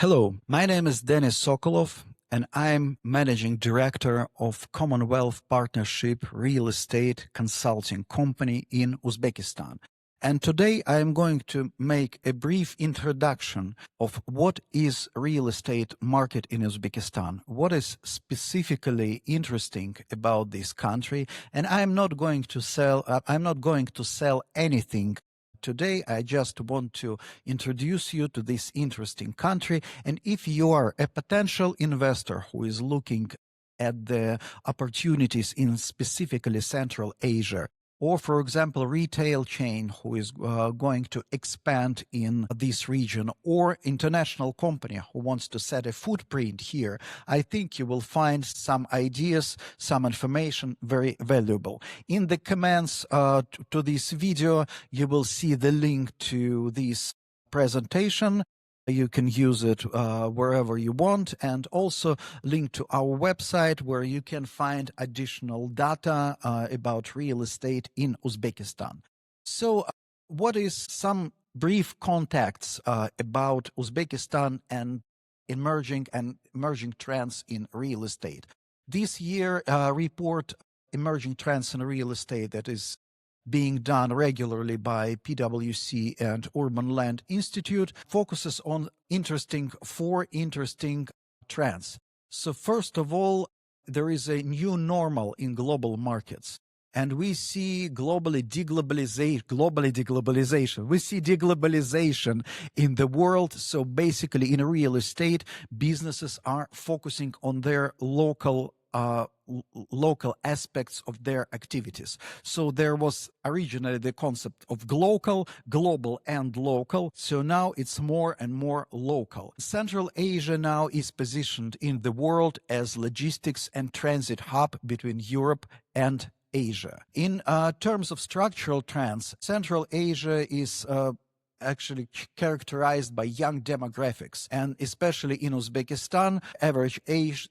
Hello, my name is Denis Sokolov, and I'm Managing Director of Commonwealth Partnership Real Estate Consulting Company in Uzbekistan. And today I am going to make a brief introduction of what is real estate market in Uzbekistan, what is specifically interesting about this country, and I'm not going to sell anything. Today, I just want to introduce you to this interesting country. And if you are a potential investor who is looking at the opportunities in specifically Central Asia, or for example, retail chain who is going to expand in this region, or international company who wants to set a footprint here, I think you will find some ideas, some information very valuable. In the comments to this video, you will see the link to this presentation. You can use it wherever you want, and also link to our website where you can find additional data about real estate in Uzbekistan. So what is some brief contacts about Uzbekistan and emerging trends in real estate? This year report Emerging Trends in Real Estate that is being done regularly by PwC and Urban Land Institute focuses on four interesting trends. So first of all, there is a new normal in global markets. And we see globally deglobalization. We see deglobalization in the world. So basically in real estate, businesses are focusing on their local aspects of their activities. So there was originally the concept of global, and local. So now it's more and more local. Central Asia now is positioned in the world as logistics and transit hub between Europe and Asia. In terms of structural trends, Central Asia is actually characterized by young demographics, and especially in Uzbekistan, average age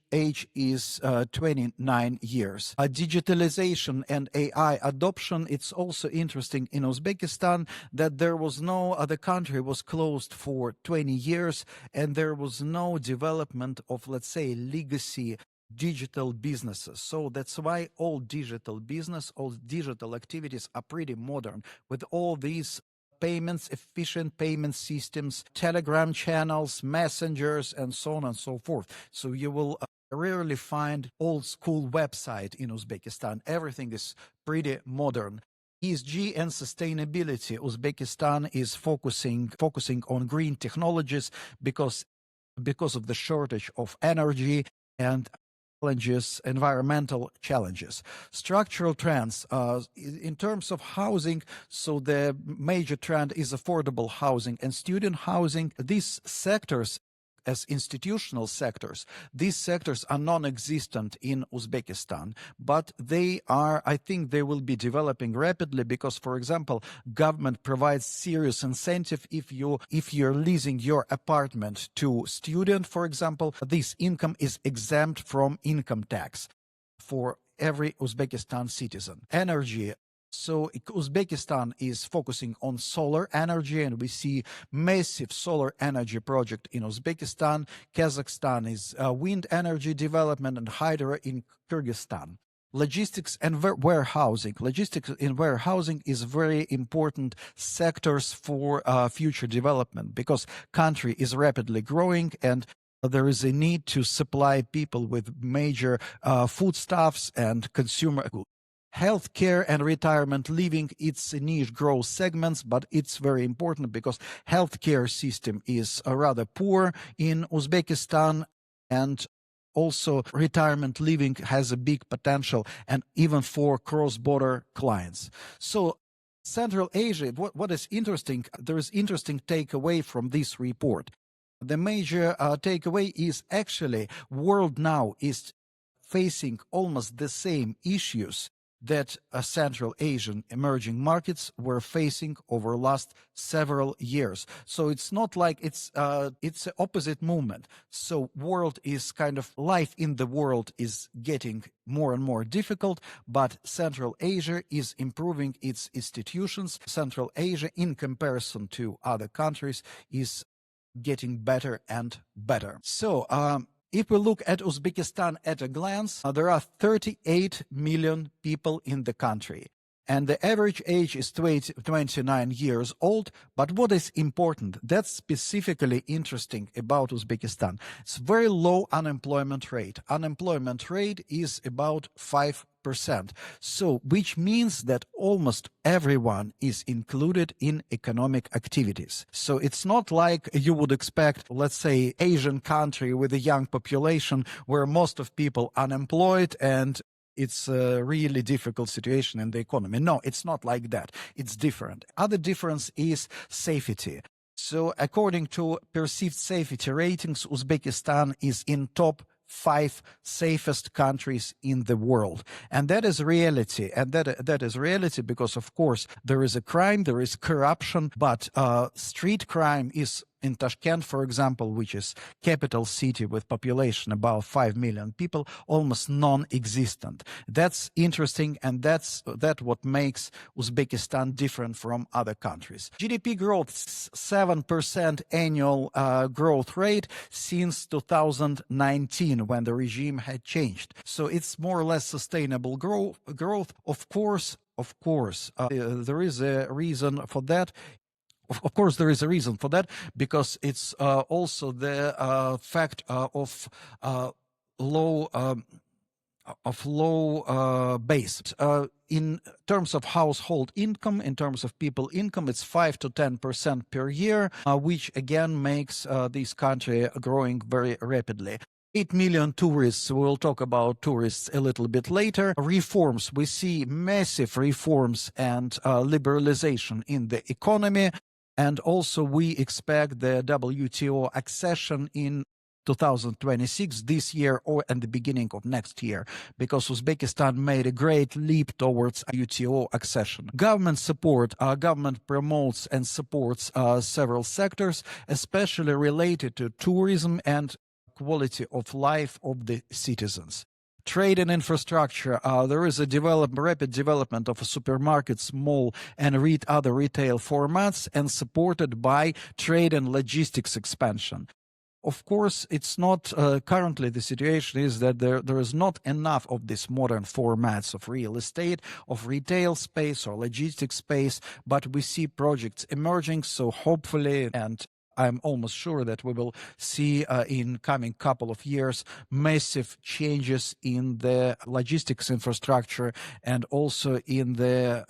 is 29 years. Digitalization and AI adoption, it's also interesting in Uzbekistan that there was no other country was closed for 20 years, and there was no development of, let's say, legacy digital businesses. So that's why all digital activities are pretty modern with all these payments, efficient payment systems, Telegram channels, messengers, and so on and so forth. So you will rarely find old school website in Uzbekistan. Everything is pretty modern. ESG and sustainability. Uzbekistan is focusing on green technologies because of the shortage of energy and environmental challenges. Structural trends in terms of housing, so the major trend is affordable housing and student housing. These sectors, as institutional sectors, these sectors are non-existent in Uzbekistan, but I think they will be developing rapidly because, for example, government provides serious incentive if you're leasing your apartment to student, for example, this income is exempt from income tax for every Uzbekistan citizen. Energy. So Uzbekistan is focusing on solar energy, and we see massive solar energy project in Uzbekistan. Kazakhstan is wind energy development, and hydro in Kyrgyzstan. Logistics and warehousing. Logistics in warehousing is very important sectors for future development because country is rapidly growing and there is a need to supply people with major foodstuffs and consumer goods. Healthcare and retirement living, it's a niche growth segments, but it's very important because healthcare system is rather poor in Uzbekistan, and also retirement living has a big potential, and even for cross-border clients. So Central Asia, what is interesting, there is interesting takeaway from this report. The major takeaway is actually world now is facing almost the same issues that Central Asian emerging markets were facing over the last several years. So it's not like it's an opposite movement. So world is life in the world is getting more and more difficult, but Central Asia is improving its institutions. Central Asia, in comparison to other countries, is getting better and better. So, if we look at Uzbekistan at a glance, there are 38 million people in the country. And the average age is 29 years old. But what is important, that's specifically interesting about Uzbekistan, it's very low unemployment rate. Unemployment rate is about 5%. So, which means that almost everyone is included in economic activities. So it's not like you would expect, let's say, Asian country with a young population where most of people unemployed and it's a really difficult situation in the economy. No, it's not like that. It's different. Other difference is safety. So according to perceived safety ratings, Uzbekistan is in top 5 safest countries in the world. And that is reality. And that is reality because, of course, there is a crime, there is corruption, but street crime is in Tashkent, for example, which is capital city with population about 5 million people, almost non-existent. That's interesting, and that's what makes Uzbekistan different from other countries. GDP growth, 7% annual growth rate since 2019 when the regime had changed. So it's more or less sustainable growth. Of course, there is a reason for that. Of course, there is a reason for that because it's also the fact of low base. In terms of household income, in terms of people income, it's 5 to 10% per year, which again makes this country growing very rapidly. 8 million tourists. We'll talk about tourists a little bit later. Reforms. We see massive reforms and liberalization in the economy. And also we expect the WTO accession in 2026, this year or at the beginning of next year, because Uzbekistan made a great leap towards WTO accession. Government support. Government promotes and supports several sectors, especially related to tourism and quality of life of the citizens. Trade and infrastructure. There is a rapid development of supermarkets, mall, and other retail formats, and supported by trade and logistics expansion. Of course, it's not currently the situation is that there is not enough of these modern formats of real estate, of retail space or logistics space, but we see projects emerging. So hopefully, and I'm almost sure that we will see in coming couple of years massive changes in the logistics infrastructure and also in the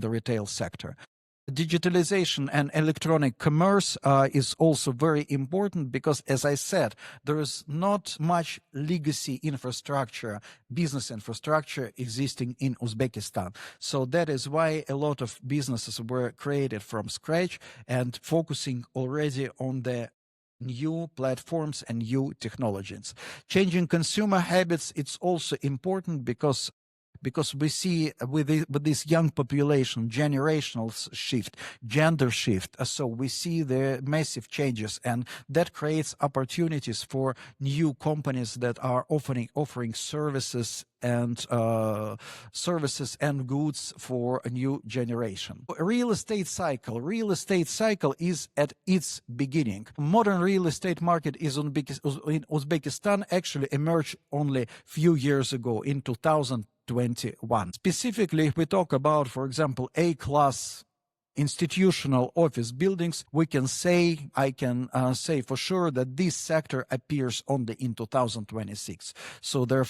retail sector. Digitalization and electronic commerce is also very important because, as I said, there is not much legacy infrastructure, business infrastructure existing in Uzbekistan. So that is why a lot of businesses were created from scratch and focusing already on the new platforms and new technologies. Changing consumer habits, it's also important because we see with this young population, generational shift, gender shift, so we see the massive changes, and that creates opportunities for new companies that are offering services and goods for a new generation. Real estate cycle is at its beginning. Modern real estate market is in Uzbekistan actually emerged only a few years ago in 2021. Specifically, if we talk about, for example, A-class institutional office buildings, I can say for sure that this sector appears only in 2026. So there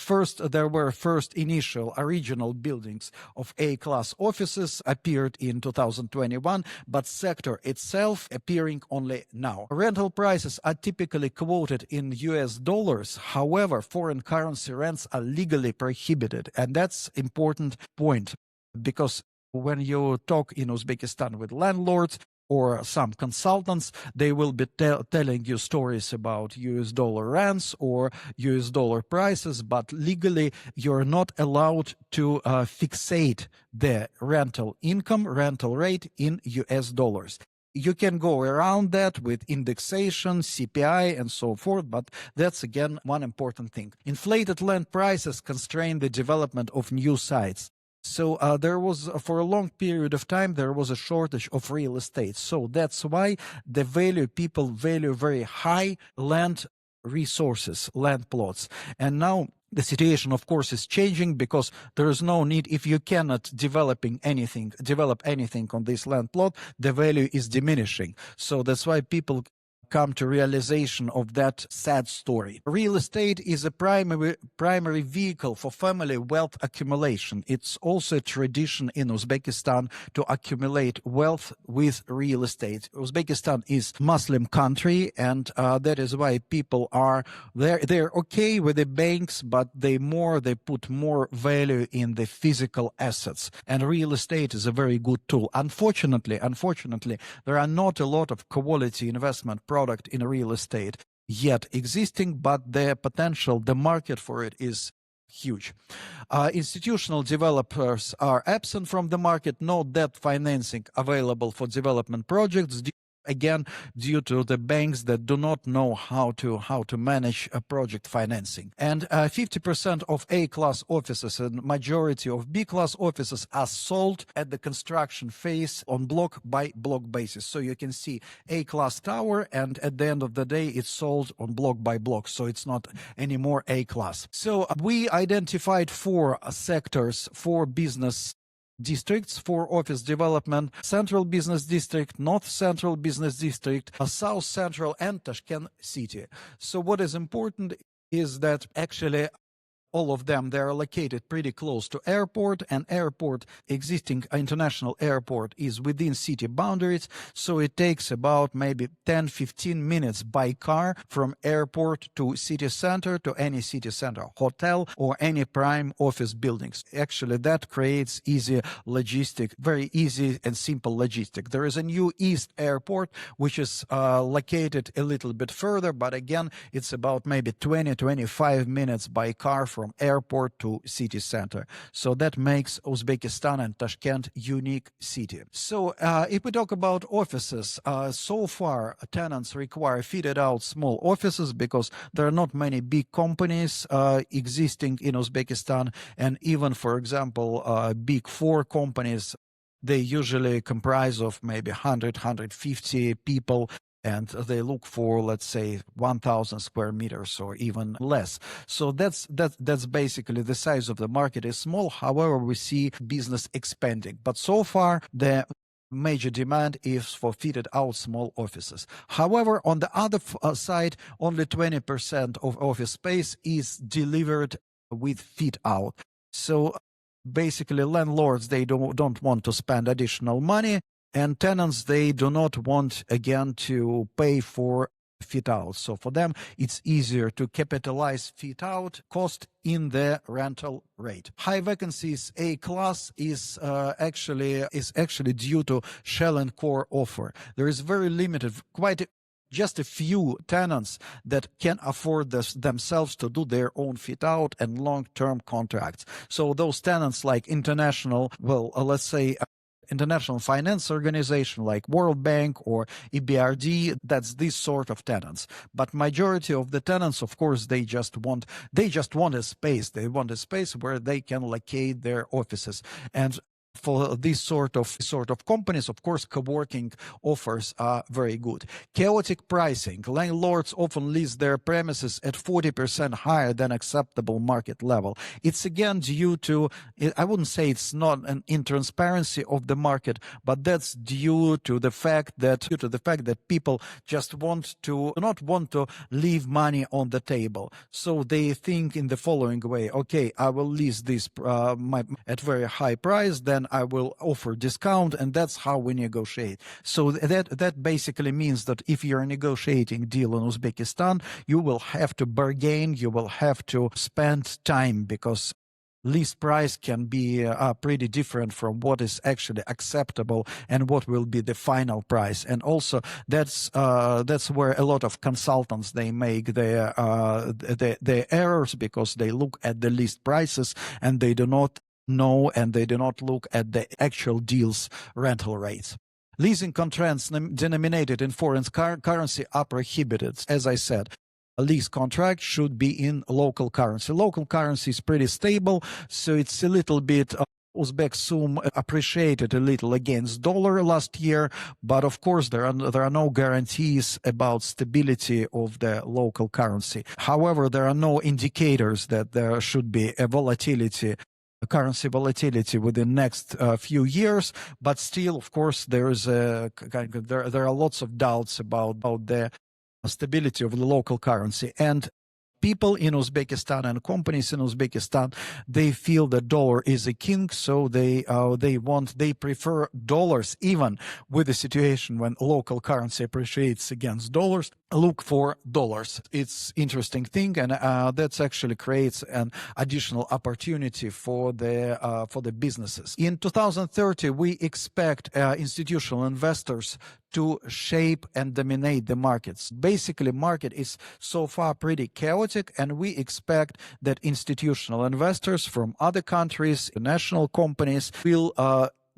were first initial original buildings of A-class offices appeared in 2021, but sector itself appearing only now. Rental prices are typically quoted in US dollars. However, foreign currency rents are legally prohibited, and that's important point because when you talk in Uzbekistan with landlords or some consultants, they will be telling you stories about US dollar rents or US dollar prices, but legally you're not allowed to fixate the rental rate in US dollars. You can go around that with indexation, CPI, and so forth, but that's again one important thing. Inflated land prices constrain the development of new sites. So there was, for a long period of time, there was a shortage of real estate. So that's why people value very high land resources, land plots. And now the situation, of course, is changing because there is no need. If you cannot develop anything on this land plot, the value is diminishing. So that's why people come to realization of that sad story. Real estate is a primary vehicle for family wealth accumulation. It's also a tradition in Uzbekistan to accumulate wealth with real estate. Uzbekistan is Muslim country, and that is why people are they're okay with the banks, but they put more value in the physical assets. And real estate is a very good tool. Unfortunately, there are not a lot of quality investment product in real estate yet existing, but the market for it is huge. Institutional developers are absent from the market, no debt financing available for development projects, again, due to the banks that do not know how to manage project financing. And 50% of A-class offices and majority of B-class offices are sold at the construction phase on block-by-block basis. So you can see A-class tower, and at the end of the day, it's sold on block by block. So it's not anymore A-class. So we identified 4 sectors for business districts for office development: Central Business District, North Central Business District, South Central, and Tashkent City. So what is important is that actually all of them, they are located pretty close to airport, and existing international airport is within city boundaries. So it takes about maybe 10-15 minutes by car from airport to city center, to any city center hotel or any prime office buildings. Actually, that creates very easy and simple logistic. There is a new East Airport, which is located a little bit further, but again, it's about maybe 20-25 minutes by car from airport to city center. So that makes Uzbekistan and Tashkent unique city. So if we talk about offices, so far tenants require fitted out small offices because there are not many big companies existing in Uzbekistan. And even, for example, big 4 companies, they usually comprise of maybe 100-150 people, and they look for, let's say, 1,000 square meters or even less. So that's basically the size of the market is small. However, we see business expanding. But so far, the major demand is for fitted out small offices. However, on the other side, only 20% of office space is delivered with fit out. So basically, landlords, they don't want to spend additional money. And tenants, they do not want, again, to pay for fit out. So for them, it's easier to capitalize fit out cost in the rental rate. High vacancies A-class is actually due to shell and core offer. There is very limited, just a few tenants that can afford themselves to do their own fit out and long-term contracts. So those tenants like international finance organization like World Bank or EBRD, that's this sort of tenants. But majority of the tenants, of course, they just want a space. They want a space where they can locate their offices. And for this sort of companies, of course, co-working offers are very good. Chaotic pricing. Landlords often lease their premises at 40% higher than acceptable market level. It's again due to, I wouldn't say it's not an intransparency of the market, but that's due to the fact that people just not want to leave money on the table. So they think in the following way: okay, I will lease this at very high price, then I will offer discount, and that's how we negotiate. So that basically means that if you're negotiating deal in Uzbekistan, you will have to bargain, you will have to spend time, because lease price can be pretty different from what is actually acceptable and what will be the final price. And also that's where a lot of consultants, they make their errors, because they look at the list prices and they do not know, and they do not look at the actual deals rental rates. Leasing contracts denominated in foreign currency are prohibited. As I said, a lease contract should be in local currency. Local currency is pretty stable, so it's a little bit Uzbek sum appreciated a little against dollar last year, but of course there are no guarantees about stability of the local currency. However, there are no indicators that there should be a currency volatility within next few years, but still, of course, there are lots of doubts about the stability of the local currency. And people in Uzbekistan and companies in Uzbekistan, they feel that dollar is a king, so they prefer dollars even with the situation when local currency appreciates against dollars. Look for dollars. It's interesting thing, and that actually creates an additional opportunity for the businesses. In 2030, we expect institutional investors to shape and dominate the markets. Basically, market is so far pretty chaotic, and we expect that institutional investors from other countries, national companies, will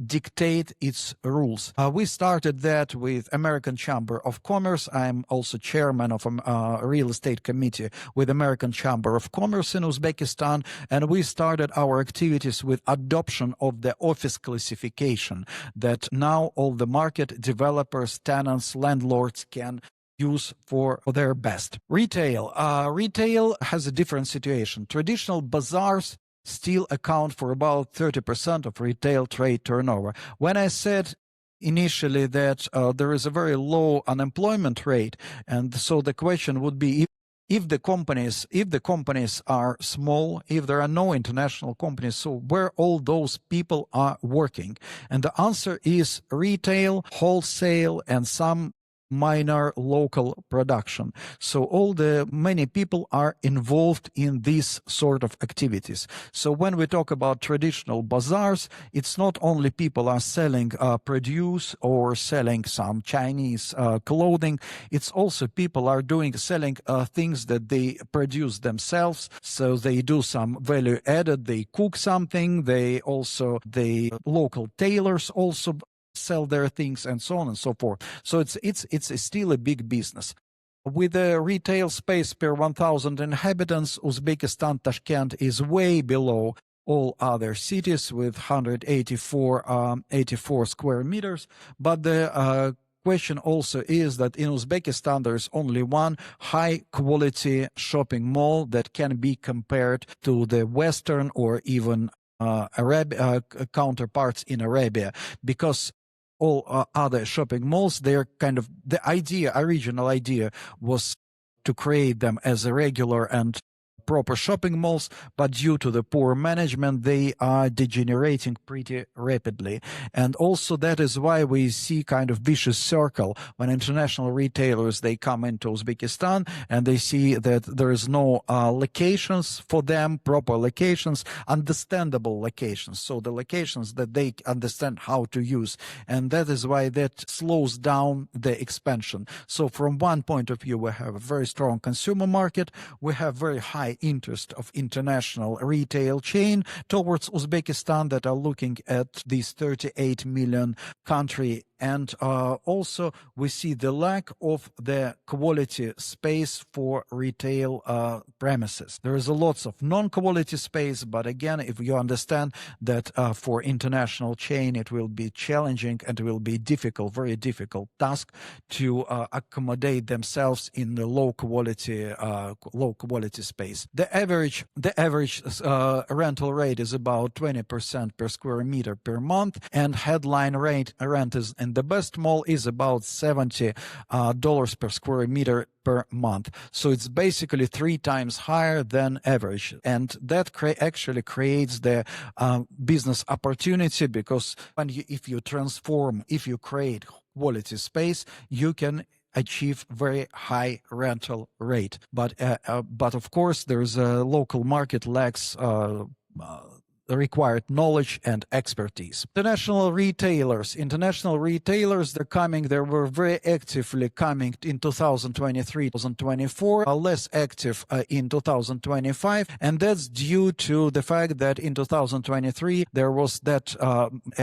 dictate its rules. We started that with American Chamber of Commerce. I'm also chairman of a real estate committee with American Chamber of Commerce in Uzbekistan, and we started our activities with adoption of the office classification that now all the market developers, tenants, landlords can use for their best. Retail has a different situation. Traditional bazaars still account for about 30% of retail trade turnover. When I said initially that there is a very low unemployment rate, and so the question would be if the companies are small, if there are no international companies, so where all those people are working? And the answer is retail, wholesale, and some minor local production. So many people are involved in these sort of activities. So when we talk about traditional bazaars, it's not only people are selling produce or selling some Chinese clothing, it's also people are selling things that they produce themselves. So they do some value added, they cook something, the local tailors also sell their things, and so on and so forth. So it's still a big business. With a retail space per 1,000 inhabitants, Uzbekistan, Tashkent is way below all other cities with 184 square meters. But the question also is that in Uzbekistan there is only one high quality shopping mall that can be compared to the Western or even counterparts in Arabia, because all other shopping malls, they're kind of, original idea was to create them as a regular and proper shopping malls, but due to the poor management, they are degenerating pretty rapidly. And also that is why we see kind of vicious circle when international retailers, they come into Uzbekistan and they see that there is no locations for them, proper locations, understandable locations. So the locations that they understand how to use. And that is why that slows down the expansion. So from one point of view, we have a very strong consumer market. We have very high interest of international retail chain towards Uzbekistan that are looking at this 38 million country. And also we see the lack of the quality space for retail premises. There is a lots of non-quality space, but again, if you understand that for international chain, it will be challenging and it will be difficult, very difficult task to accommodate themselves in the low quality space. The average rental rate is about 20% per square meter per month, and headline rent is in the best mall is about $70 per square meter per month. So it's basically 3 times higher than average. And that actually creates the business opportunity, because if you create quality space, you can achieve very high rental rate. But of course, there's a local market lacks the required knowledge and expertise. International retailers, they were very actively coming in 2023, 2024, less active in 2025. And that's due to the fact that in 2023, there was that,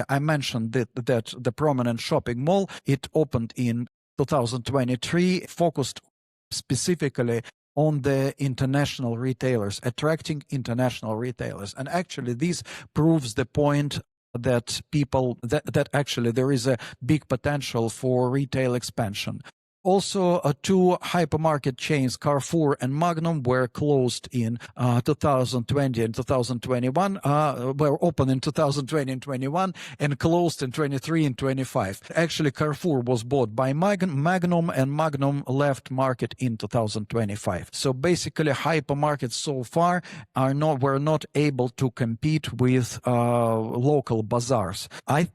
I mentioned that the prominent shopping mall, it opened in 2023, focused specifically on the international retailers, attracting international retailers. And actually this proves the point that that actually there is a big potential for retail expansion. Also, two hypermarket chains, Carrefour and Magnum, were closed in 2020 and 2021, were opened in 2020 and 21 and closed in 23 and 25. Actually, Carrefour was bought by Magnum, and Magnum left market in 2025. So basically, hypermarkets so far were not able to compete with local bazaars. I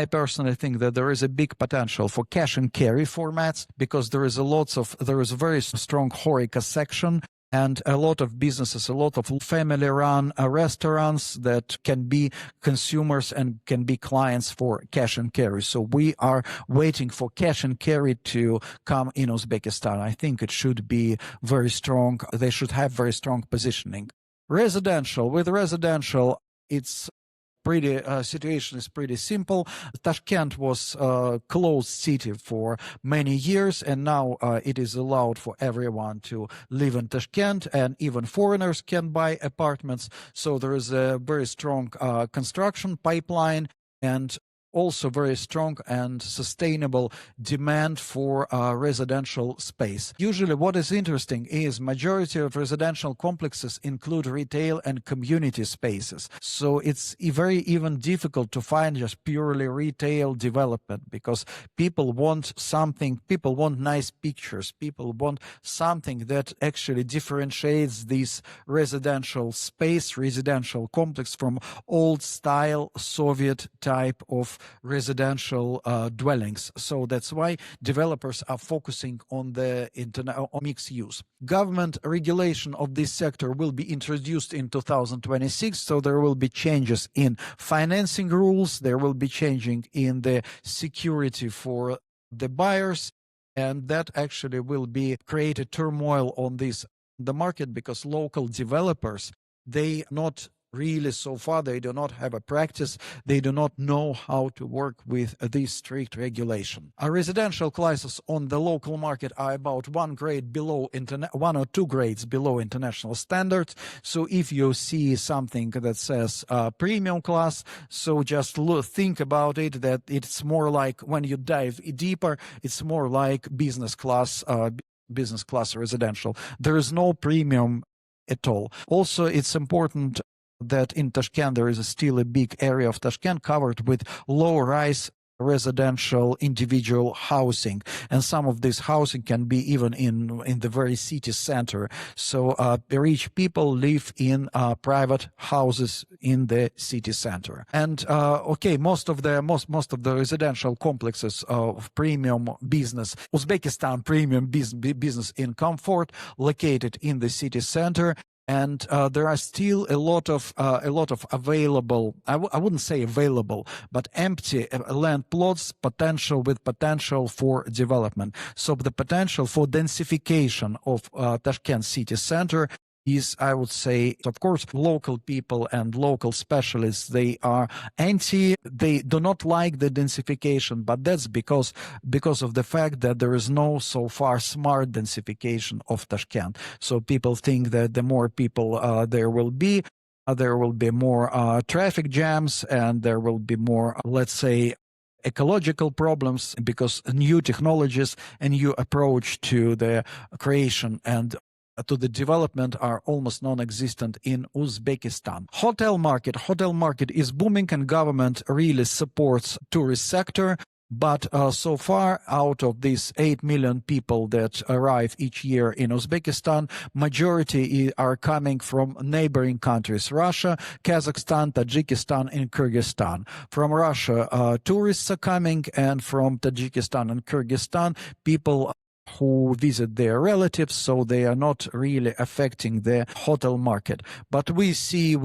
personally think that there is a big potential for cash and carry formats, because there is a very strong HoReCa section and a lot of businesses, a lot of family-run restaurants that can be consumers and can be clients for cash and carry. So we are waiting for cash and carry to come in Uzbekistan. I think it should be very strong. They should have very strong positioning. With residential, it's situation is pretty simple. Tashkent was a closed city for many years, and now it is allowed for everyone to live in Tashkent, and even foreigners can buy apartments. So there is a very strong construction pipeline, and also very strong and sustainable demand for residential space. Usually what is interesting is majority of residential complexes include retail and community spaces. So it's very even difficult to find just purely retail development, because people want nice pictures, people want something that actually differentiates this residential space, residential complex from old style Soviet type of residential dwellings. So that's why developers are focusing on the mixed use. Government regulation of this sector will be introduced in 2026, so there will be changes in financing rules, there will be changing in the security for the buyers, and that actually will be create a turmoil on the market, because local developers, they not really so far, they do not have a practice, they do not know how to work with this strict regulation. Our residential classes on the local market are about one or two grades below international standards. So if you see something that says premium class, so just think about it, that it's more like, when you dive deeper, it's more like business class residential. There is no premium at all. Also, it's important that in Tashkent there is still a big area of Tashkent covered with low-rise residential individual housing, and some of this housing can be even in the very city center. So rich people live in private houses in the city center. And most of the residential complexes of premium business, Uzbekistan premium business in comfort, located in the city center. And there are still a lot of available, I wouldn't say available, but empty land plots, potential for development. So the potential for densification of Tashkent city center is, I would say, of course, local people and local specialists, they are they do not like the densification, but that's because of the fact that there is no so far smart densification of Tashkent. So people think that the more people there will be more traffic jams, and there will be more, let's say, ecological problems, because new technologies and new approach to the creation and to the development are almost non-existent in Uzbekistan. Hotel market is booming, and government really supports tourist sector. But so far, out of these 8 million people that arrive each year in Uzbekistan, majority are coming from neighboring countries: Russia, Kazakhstan, Tajikistan, and Kyrgyzstan. From Russia, tourists are coming, and from Tajikistan and Kyrgyzstan, people who visit their relatives, so they are not really affecting the hotel market. But we see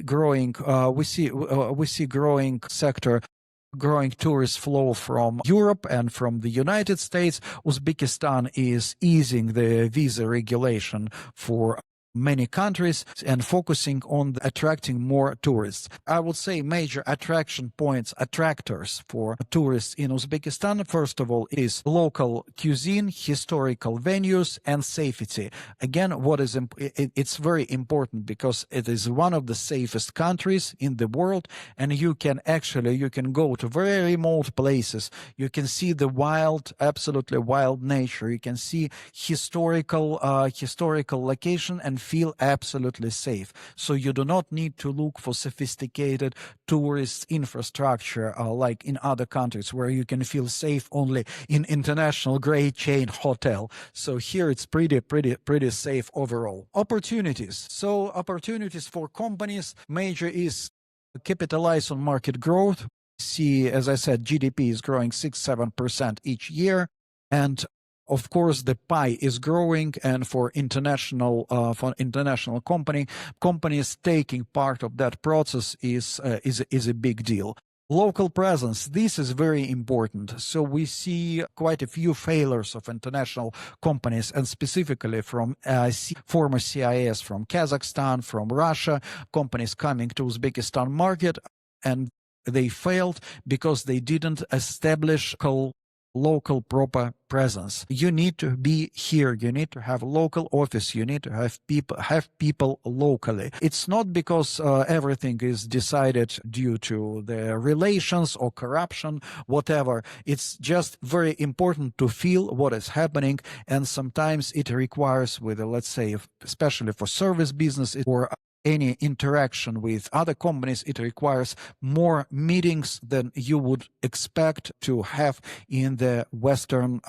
growing sector, growing tourist flow from Europe and from the United States. Uzbekistan is easing the visa regulation for many countries and focusing on attracting more tourists. I would say major attraction points, attractors for tourists in Uzbekistan, first of all, is local cuisine, historical venues, and safety. Again, it's very important because it is one of the safest countries in the world, and you can go to very remote places. You can see the absolutely wild nature. You can see historical location and feel absolutely safe. So you do not need to look for sophisticated tourist infrastructure like in other countries where you can feel safe only in international grade chain hotel. So here it's pretty safe overall. Opportunities. So opportunities for companies, major is capitalize on market growth. See, as I said, GDP is growing 6-7% each year, and of course, the pie is growing, and for international companies taking part of that process is a big deal. Local presence, this is very important. So we see quite a few failures of international companies, and specifically from former CIS from Kazakhstan, from Russia, companies coming to Uzbekistan market, and they failed because they didn't establish local proper presence. You need to be here. You need to have local office. You need to have people locally. It's not because everything is decided due to the relations or corruption, whatever. It's just very important to feel what is happening, and sometimes it requires, with let's say, especially for service business or any interaction with other companies, it requires more meetings than you would expect to have in the Western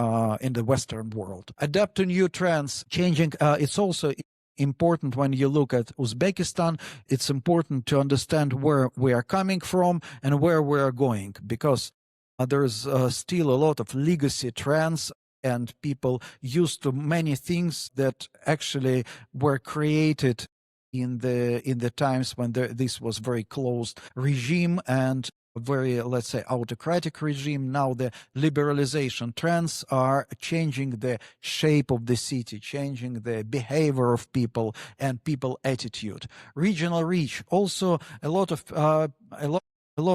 world. Adapt to new trends, changing. It's also important when you look at Uzbekistan. It's important to understand where we are coming from and where we are going, because there's still a lot of legacy trends, and people used to many things that actually were created in the times when this was very closed regime and very, let's say, autocratic regime. Now the liberalization trends are changing the shape of the city, changing the behavior of people and people attitude. Regional reach, also a lot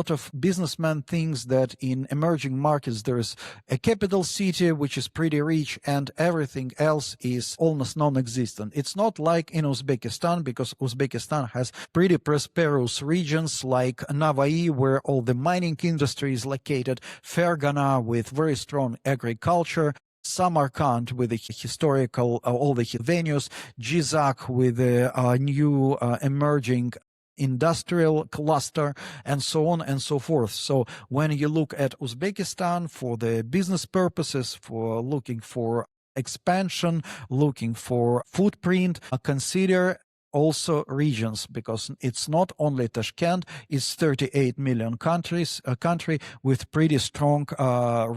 of businessmen thinks that in emerging markets there is a capital city which is pretty rich and everything else is almost non-existent. It's not like in Uzbekistan, because Uzbekistan has pretty prosperous regions like Navai, where all the mining industry is located, Fergana with very strong agriculture, Samarkand with the historical, all the venues, Jizak with the new emerging industrial cluster, and so on and so forth. So when you look at Uzbekistan for the business purposes, for looking for expansion, looking for footprint, consider also regions, because it's not only Tashkent, it's 38 million country with pretty strong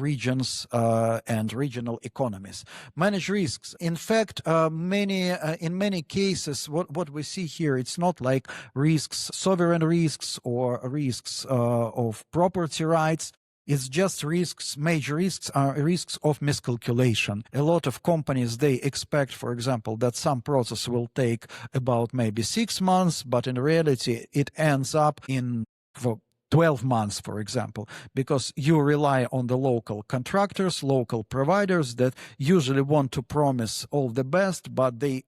regions and regional economies. Manage risks. In fact, in many cases, what we see here, it's not like risks, sovereign risks or risks of property rights. It's just risks. Major risks are risks of miscalculation. A lot of companies, they expect, for example, that some process will take about maybe 6 months, but in reality, it ends up in 12 months, for example, because you rely on the local contractors, local providers that usually want to promise all the best, but they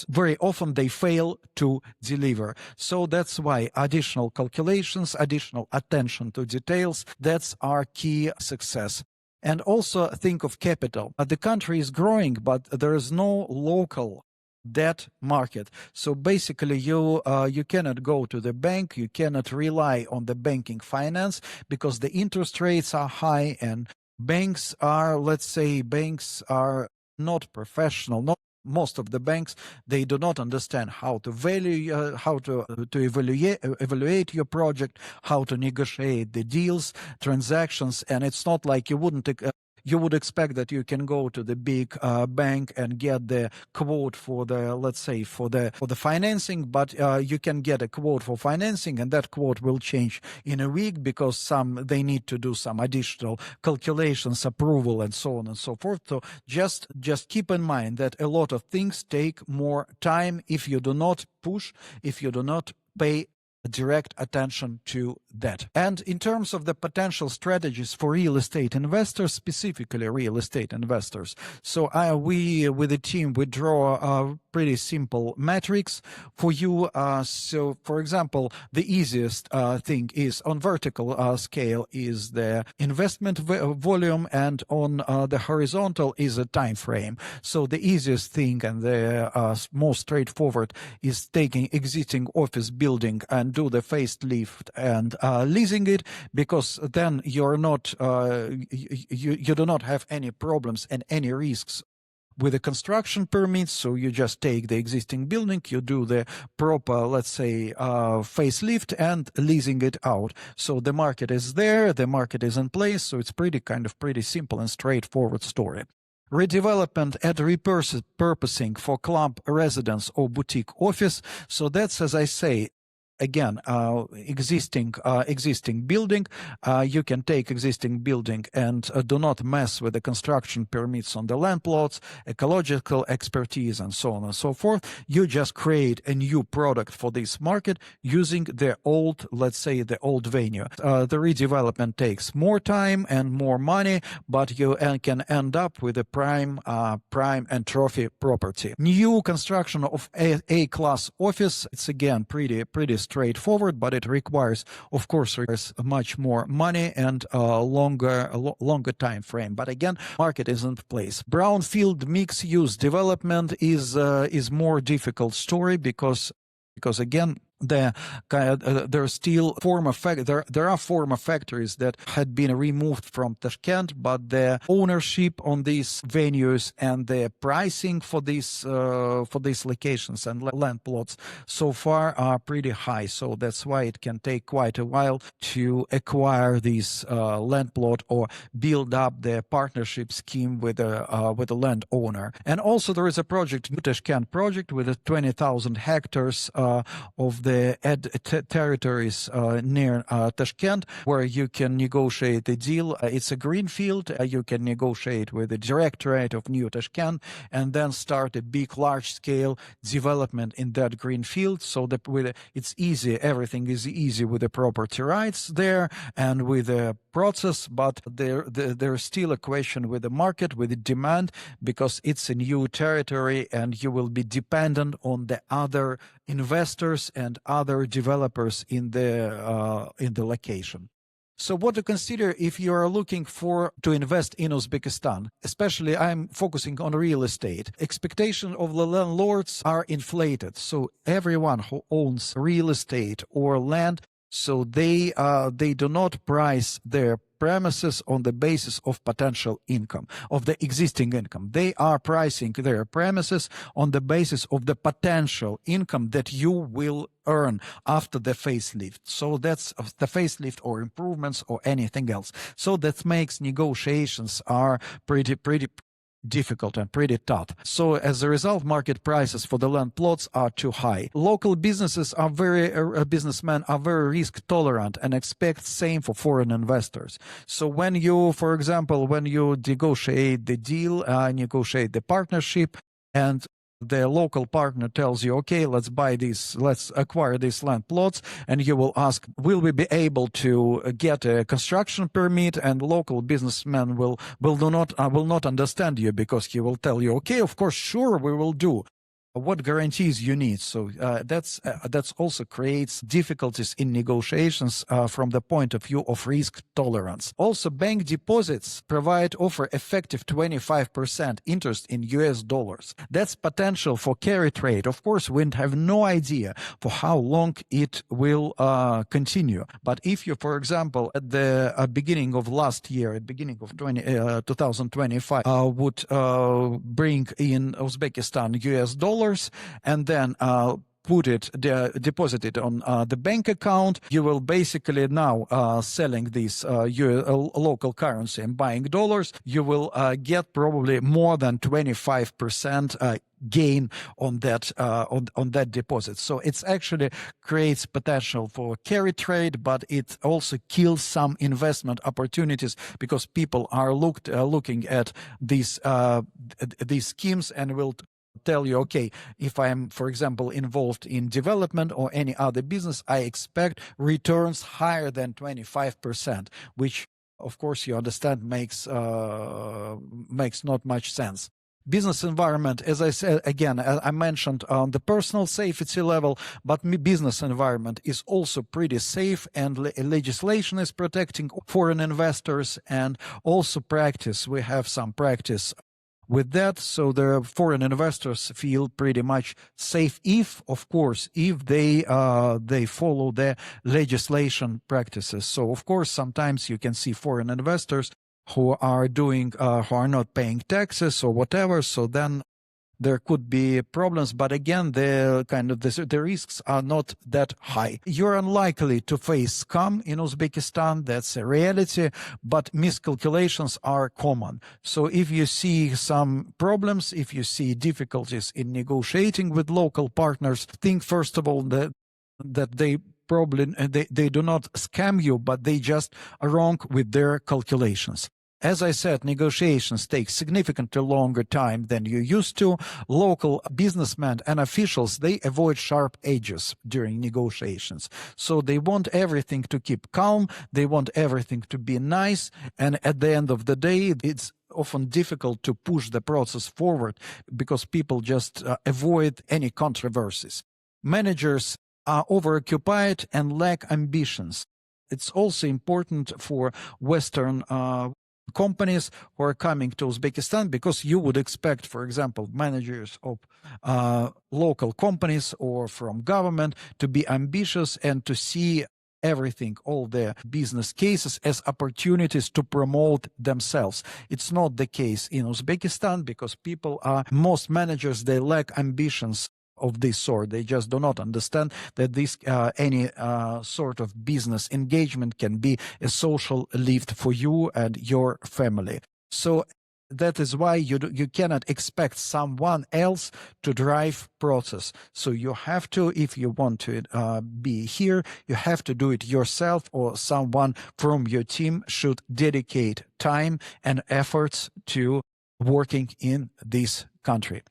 very often they fail to deliver. So that's why additional calculations, additional attention to details, that's our key success. And also think of capital. The country is growing, but there is no local debt market. So basically you cannot go to the bank, you cannot rely on the banking finance, because the interest rates are high, and banks are not professional. Not most of the banks, they do not understand how to value, how to evaluate your project, how to negotiate the deals, transactions, and it's not like you wouldn't You would expect that you can go to the big bank and get the quote for the, let's say, for the financing, but you can get a quote for financing, and that quote will change in a week because they need to do some additional calculations, approval, and so on and so forth. So just keep in mind that a lot of things take more time if you do not push, if you do not pay direct attention to that. And in terms of the potential strategies for real estate investors, specifically real estate investors, so we with the team, we draw a pretty simple metrics for you. So for example, the easiest thing is on vertical scale is the investment volume, and on the horizontal is a time frame. So the easiest thing and the most straightforward is taking existing office building and do the facelift and leasing it, because then you're not you do not have any problems and any risks with the construction permits. So you just take the existing building, you do the proper, let's say, facelift and leasing it out. So the market is there, the market is in place, so it's pretty simple and straightforward story. Redevelopment and repurposing for club residence or boutique office. So that's, as I say, again, existing building. You can take existing building and do not mess with the construction permits on the land plots, ecological expertise, and so on and so forth. You just create a new product for this market using the old, let's say, the old venue. The redevelopment takes more time and more money, but you can end up with a prime and trophy property. New construction of A-class office. It's again pretty straightforward, but it requires, of course, much more money and longer time frame. But again, market is in place. Brownfield mixed-use development is more difficult story because again, there are still there are former factories that had been removed from Tashkent, but the ownership on these venues and the pricing for these locations and land plots so far are pretty high. So that's why it can take quite a while to acquire this land plot or build up the partnership scheme with a landowner. And also there is a project, New Tashkent project, with 20,000 hectares of the territories near Tashkent, where you can negotiate a deal. It's a greenfield. You can negotiate with the Directorate of New Tashkent and then start a big, large-scale development in that greenfield. So that it's easy. Everything is easy with the property rights there and with the process, but there's still a question with the market, with the demand, because it's a new territory and you will be dependent on the other investors and other developers in the location. So what to consider if you are looking to invest in Uzbekistan? Especially I'm focusing on real estate. Expectations of the landlords are inflated. So everyone who owns real estate or land, so they do not price their premises on the basis of potential income, of the existing income. They are pricing their premises on the basis of the potential income that you will earn after the facelift. So that's the facelift or improvements or anything else. So that makes negotiations are pretty difficult and pretty tough. So as a result, market prices for the land plots are too high. Local businesses are businessmen are very risk tolerant and expect same for foreign investors. So when you, for example, when you negotiate the deal, negotiate the partnership, and the local partner tells you, okay, let's acquire these land plots, and you will ask, will we be able to get a construction permit? And local businessman will not understand you, because he will tell you, okay, of course, sure, we will do. What guarantees you need? So that's also creates difficulties in negotiations from the point of view of risk tolerance. Also, bank deposits offer effective 25% interest in US dollars. That's potential for carry trade. Of course, we have no idea for how long it will continue. But if you, for example, at the beginning of last year, at the beginning of 2025, would bring in Uzbekistan US dollars, and then deposit it on the bank account. You will basically now selling this your local currency and buying dollars. You will get probably more than 25% gain on that on that deposit. So it's actually creates potential for carry trade, but it also kills some investment opportunities because people are looking at these schemes and will tell you, okay, if I'm, for example, involved in development or any other business, I expect returns higher than 25%, which, of course, you understand makes not much sense. Business environment, as I said, again, I mentioned on the personal safety level, but business environment is also pretty safe, and legislation is protecting foreign investors, and also practice. We have some practice with that, so the foreign investors feel pretty much safe if, of course, if they follow the legislation practices. So, of course, sometimes you can see foreign investors who are not paying taxes or whatever. So then there could be problems, but again, the risks are not that high. You're unlikely to face scam in Uzbekistan. That's a reality, but miscalculations are common. So if you see some problems, if you see difficulties in negotiating with local partners, think first of all that they probably they do not scam you, but they just are wrong with their calculations. As I said, negotiations take significantly longer time than you used to. Local businessmen and officials, they avoid sharp edges during negotiations. So they want everything to keep calm. They want everything to be nice. And at the end of the day, it's often difficult to push the process forward because people just avoid any controversies. Managers are overoccupied and lack ambitions. It's also important for Western companies who are coming to Uzbekistan, because you would expect, for example, managers of local companies or from government to be ambitious and to see everything, all their business cases as opportunities to promote themselves. It's not the case in Uzbekistan because most managers, they lack ambitions of this sort. They just do not understand that this any sort of business engagement can be a social lift for you and your family. So that is why you cannot expect someone else to drive process. So you have to, if you want to be here, you have to do it yourself, or someone from your team should dedicate time and efforts to working in this country.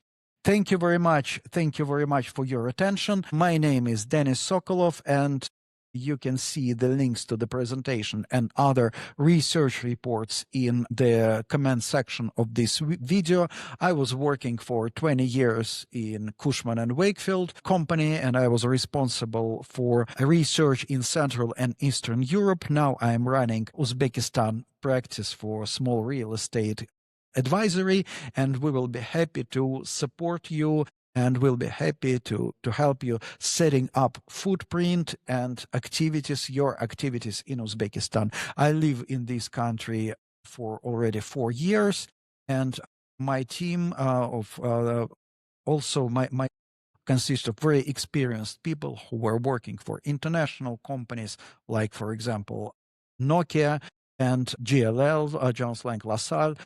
Thank you very much. Thank you very much for your attention. My name is Denis Sokolov, and you can see the links to the presentation and other research reports in the comment section of this video. I was working for 20 years in Cushman & Wakefield company, and I was responsible for research in Central and Eastern Europe. Now I am running Uzbekistan practice for small real estate advisory, and we will be happy to support you, and we'll be happy to help you setting up footprint and your activities in Uzbekistan. I live in this country for already 4 years, and my team my consists of very experienced people who were working for international companies like, for example, Nokia and GLL, Jones Lang LaSalle.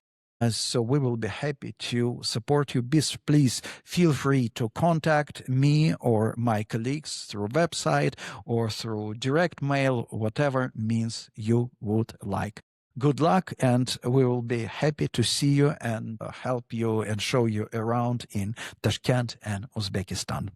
So we will be happy to support you. Please feel free to contact me or my colleagues through website or through direct mail, whatever means you would like. Good luck, and we will be happy to see you and help you and show you around in Tashkent and Uzbekistan.